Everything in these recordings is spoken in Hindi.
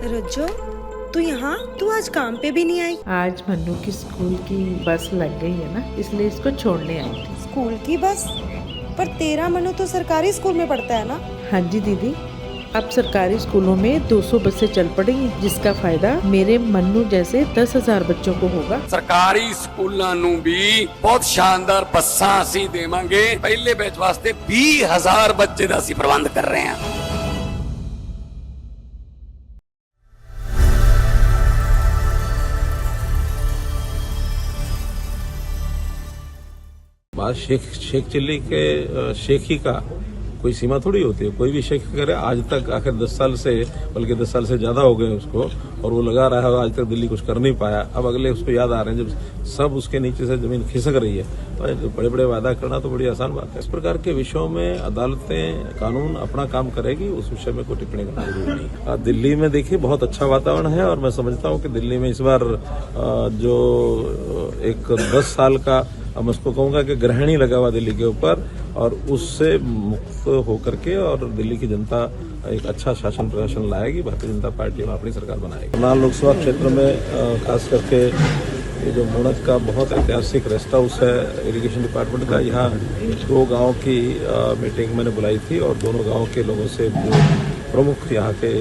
रज्जो, तू यहाँ? तू आज काम पे भी नहीं आई? आज मन्नू की स्कूल की बस लग गई है ना, इसलिए इसको छोड़ने आई थी। स्कूल की बस? पर तेरा मनु तो सरकारी स्कूल में पढ़ता है ना? हाँ जी दीदी, अब सरकारी स्कूलों में 200 बसें चल पड़ी हैं, जिसका फायदा मेरे मन्नू जैसे 10,000 बच्चों को होगा। सरकारी स्कूलों ਨੂੰ भी बहुत शानदार ਬੱਸਾਂ ਅਸੀਂ ਦੇਵਾਂਗੇ। ਪਹਿਲੇ ਬੈਚ ਵਾਸਤੇ 20,000 ਬੱਚੇ ਦਾ ਅਸੀਂ ਪ੍ਰਬੰਧ ਕਰ ਰਹੇ ਹਾਂ। बात शेख चिल्ली के शेख ही का कोई सीमा थोड़ी होती है। कोई भी शेख करे आज तक, आखिर 10 साल से, बल्कि 10 साल से ज्यादा हो गए उसको, और वो लगा रहा है, आज तक दिल्ली कुछ कर नहीं पाया। अब अगले उसको याद आ रहे हैं जब सब उसके नीचे से जमीन खिसक रही है, तो बड़े बड़े वादा करना तो बड़ी आसान बात है। इस प्रकार के विषयों में अदालतें, कानून अपना काम करेगी, उस विषय में कोई टिप्पणी करना जरूरी नहीं। दिल्ली में देखिए बहुत अच्छा वातावरण है, और मैं समझता हूँ कि दिल्ली में इस बार जो एक 10 साल का, मैं उसको कहूंगा कि ग्रहण ही लगा हुआ दिल्ली के ऊपर, और उससे मुक्त होकर के और दिल्ली की जनता एक अच्छा शासन प्रशासन लाएगी। भारतीय जनता पार्टी अपनी सरकार बनाएगी। करनाल लोकसभा क्षेत्र में खास करके ये जो मुणत का बहुत ऐतिहासिक रेस्ट हाउस है इरिगेशन डिपार्टमेंट का, यहाँ 2 गाँव की मीटिंग मैंने बुलाई थी, और दोनों गाँव के लोगों से, जो प्रमुख यहाँ के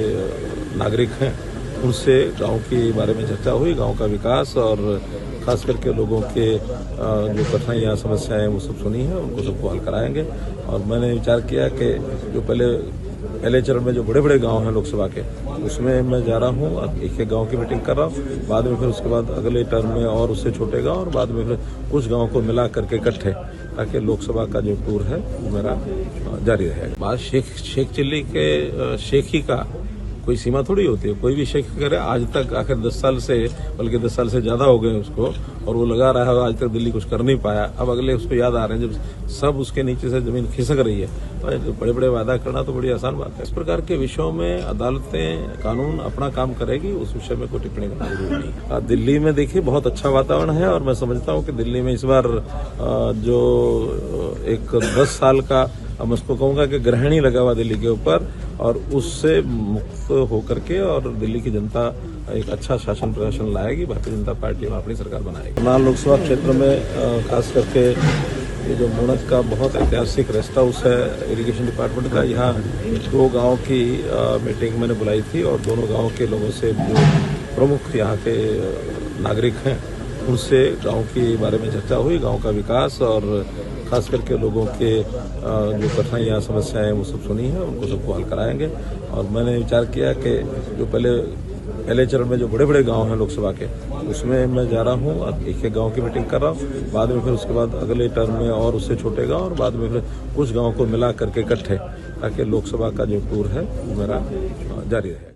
नागरिक हैं, उनसे गाँव के बारे में चर्चा हुई। गाँव का विकास और खास करके लोगों के जो कठिनाइयाँ, समस्याएं, वो सब सुनी है, उनको सबको हल कराएंगे। और मैंने विचार किया कि जो पहले चरण में जो बड़े बड़े गांव हैं लोकसभा के, उसमें मैं जा रहा हूँ, एक गांव की मीटिंग कर रहा हूँ। बाद में फिर उसके बाद अगले टर्म में और उससे छोटे गांव, और बाद में फिर कुछ गाँव को मिला करके इकट्ठे, ताकि लोकसभा का जो टूर है वो मेरा जारी रहेगा। बात शेख चिल्ली के शेख ही का कोई सीमा थोड़ी होती है। कोई भी शेख करे आज तक, आखिर 10 साल से, बल्कि 10 साल से ज्यादा हो गए उसको, और वो लगा रहा है, आज तक दिल्ली कुछ कर नहीं पाया। अब अगले उसको याद आ रहे हैं जब सब उसके नीचे से जमीन खिसक रही है, तो बड़े बड़े वादा करना तो बड़ी आसान बात है। इस प्रकार के विषयों में अदालतें, कानून अपना काम करेगी, उस विषय में कोई टिप्पणी करना जरूरी नहीं। दिल्ली में देखिए बहुत अच्छा वातावरण है, और मैं समझता हूँ कि दिल्ली में इस बार जो एक 10 साल का, मैं उसको कहूंगा कि ग्रहण ही लगा हुआ दिल्ली के ऊपर, और उससे मुक्त होकर के और दिल्ली की जनता एक अच्छा शासन प्रशासन लाएगी। भारतीय जनता पार्टी अपनी सरकार बनाएगी। करनाल लोकसभा क्षेत्र में खास करके ये जो मुणत का बहुत ऐतिहासिक रेस्ट हाउस है इरिगेशन डिपार्टमेंट का, यहाँ 2 गाँव की मीटिंग मैंने बुलाई थी, और दोनों गाँव के लोगों से, जो प्रमुख यहाँ के नागरिक हैं, उनसे गाँव के बारे में चर्चा हुई। गाँव का विकास और खास करके लोगों के जो कठिनाइयाँ, समस्याएं, वो सब सुनी है, उनको सबको हल कराएंगे। और मैंने विचार किया कि जो पहले चरण में जो बड़े बड़े गांव हैं लोकसभा के, उसमें मैं जा रहा हूँ, एक गांव की मीटिंग कर रहा हूँ। बाद में फिर उसके बाद अगले टर्म में और उससे छोटे गांव, और बाद में फिर कुछ गाँव को मिला करके इकट्ठे, ताकि लोकसभा का जो टूर है वो मेरा जारी रहे।